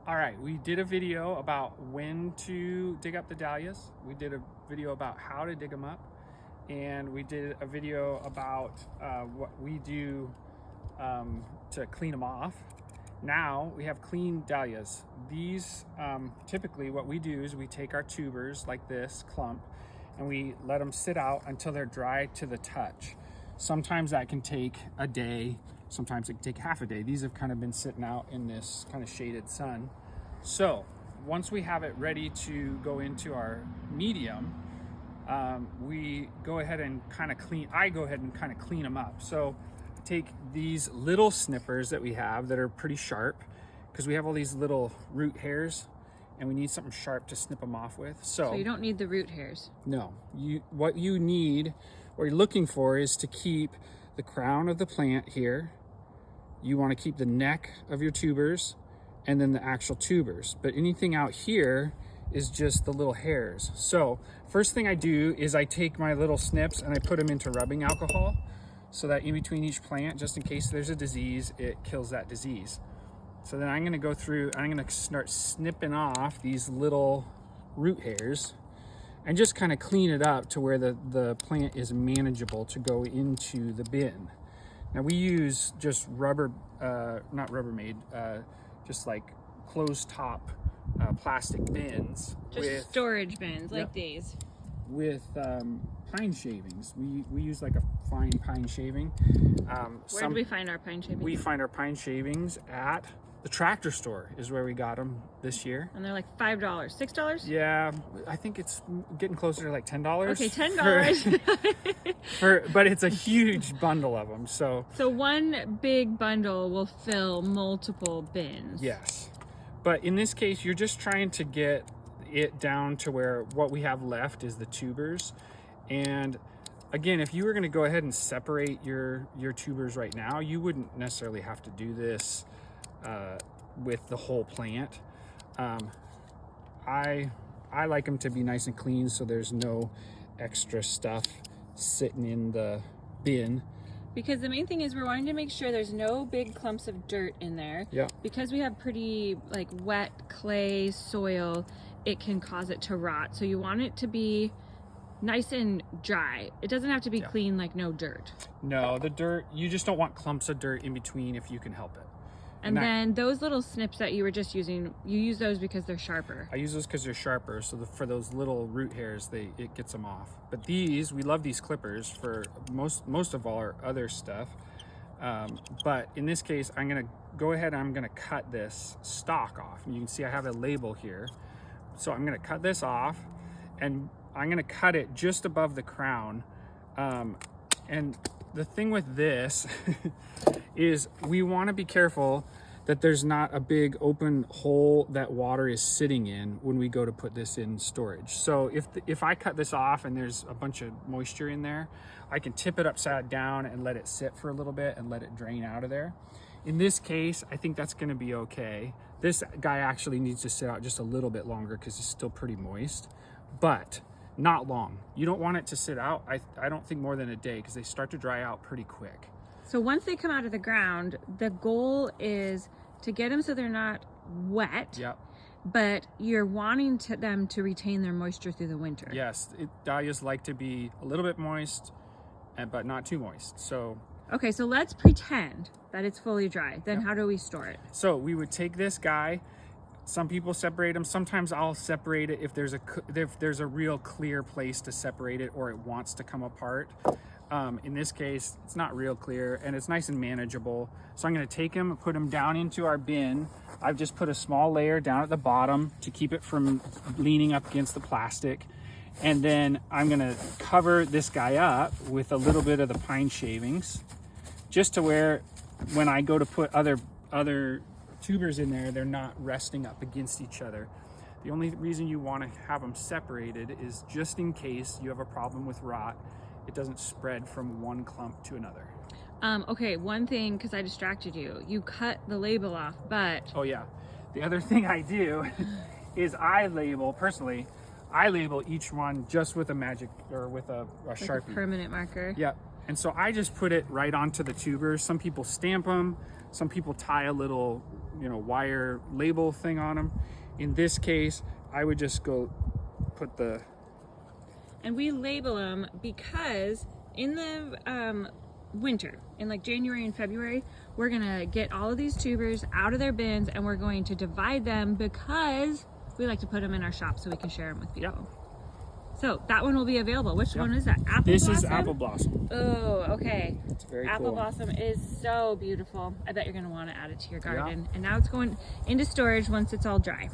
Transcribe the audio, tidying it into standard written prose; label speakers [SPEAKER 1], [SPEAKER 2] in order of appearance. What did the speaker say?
[SPEAKER 1] All right, we did a video about when to dig up the dahlias. We did a video about how to dig them up. And we did a video about what we do to clean them off. Now we have clean dahlias. These, typically what we do is we take our tubers like this, clump, and we let them sit out until they're dry to the touch. Sometimes that can take a day. Sometimes it can take half a day. These have kind of been sitting out in this kind of shaded sun. So once we have it ready to go into our medium, we go ahead and kind of clean them up. So take these little snippers that we have that are pretty sharp, because we have all these little root hairs and we need something sharp to snip them off with. So
[SPEAKER 2] you don't need the root hairs.
[SPEAKER 1] No, what you're looking for is to keep the crown of the plant here. You want to keep the neck of your tubers and then the actual tubers. But anything out here is just the little hairs. So first thing I do is I take my little snips and I put them into rubbing alcohol so that in between each plant, just in case there's a disease, it kills that disease. So then I'm gonna go through, I'm gonna start snipping off these little root hairs and just kind of clean it up to where the plant is manageable to go into the bin. Now we use just not Rubbermaid, just like closed top plastic bins.
[SPEAKER 2] Just storage bins like these.
[SPEAKER 1] With pine shavings. We use like a fine pine shaving.
[SPEAKER 2] Where do we find our pine shavings?
[SPEAKER 1] We find our pine shavings at the tractor store is where we got them this year.
[SPEAKER 2] And they're like $5, $6?
[SPEAKER 1] Yeah, I think it's getting closer to like $10.
[SPEAKER 2] Okay, $10.
[SPEAKER 1] But it's a huge bundle of them. So
[SPEAKER 2] one big bundle will fill multiple bins.
[SPEAKER 1] Yes. But in this case, you're just trying to get it down to where what we have left is the tubers. And again, if you were going to go ahead and separate your tubers right now, you wouldn't necessarily have to do this with the whole plant. I like them to be nice and clean so there's no extra stuff sitting in the bin.
[SPEAKER 2] Because the main thing is we're wanting to make sure there's no big clumps of dirt in there.
[SPEAKER 1] Yeah.
[SPEAKER 2] Because we have pretty like wet clay soil, it can cause it to rot. So you want it to be nice and dry. It doesn't have to be clean, like no dirt.
[SPEAKER 1] No, the dirt, you just don't want clumps of dirt in between if you can help it.
[SPEAKER 2] And then those little snips that you were just using, you use those because they're sharper.
[SPEAKER 1] I use those because they're sharper, so for those little root hairs, it gets them off. But these, we love these clippers for most of all our other stuff. But in this case, I'm gonna go ahead and I'm gonna cut this stalk off. And you can see I have a label here. So I'm gonna cut this off and I'm gonna cut it just above the crown. And the thing with this is we wanna be careful that there's not a big open hole that water is sitting in when we go to put this in storage. So if I cut this off and there's a bunch of moisture in there, I can tip it upside down and let it sit for a little bit and let it drain out of there. In this case, I think that's gonna be okay. This guy actually needs to sit out just a little bit longer because it's still pretty moist, but not long. You don't want it to sit out, I don't think more than a day, because they start to dry out pretty quick.
[SPEAKER 2] So once they come out of the ground, the goal is to get them so they're not wet.
[SPEAKER 1] Yep.
[SPEAKER 2] But you're wanting them to retain their moisture through the winter.
[SPEAKER 1] Yes, dahlias like to be a little bit moist, but not too moist. So
[SPEAKER 2] okay, so let's pretend that it's fully dry. Then how do we store it?
[SPEAKER 1] So we would take this guy. Some people separate them. Sometimes I'll separate it if there's a real clear place to separate it or it wants to come apart. In this case, it's not real clear and it's nice and manageable. So I'm gonna take him and put him down into our bin. I've just put a small layer down at the bottom to keep it from leaning up against the plastic. And then I'm gonna cover this guy up with a little bit of the pine shavings, just to where when I go to put other tubers in there, they're not resting up against each other. The only reason you wanna have them separated is just in case you have a problem with rot. It doesn't spread from one clump to another.
[SPEAKER 2] Okay, one thing, because I distracted you. You cut the label off, but...
[SPEAKER 1] Oh yeah. The other thing I do is I label each one just with a magic, or with a Sharpie.
[SPEAKER 2] A permanent marker.
[SPEAKER 1] Yeah. And so I just put it right onto the tubers. Some people stamp them. Some people tie a little you know, wire label thing on them. In this case, I would just go put the...
[SPEAKER 2] And we label them because in the winter, in like January and February, we're gonna get all of these tubers out of their bins and we're going to divide them because we like to put them in our shop so we can share them with people. Yep. So that one will be available. Which one is that? Apple
[SPEAKER 1] This
[SPEAKER 2] Blossom?
[SPEAKER 1] is Apple Blossom.
[SPEAKER 2] Oh, okay.
[SPEAKER 1] It's very
[SPEAKER 2] Apple
[SPEAKER 1] cool.
[SPEAKER 2] Blossom is so beautiful. I bet you're gonna want to add it to your garden. And now it's going into storage once it's all dry.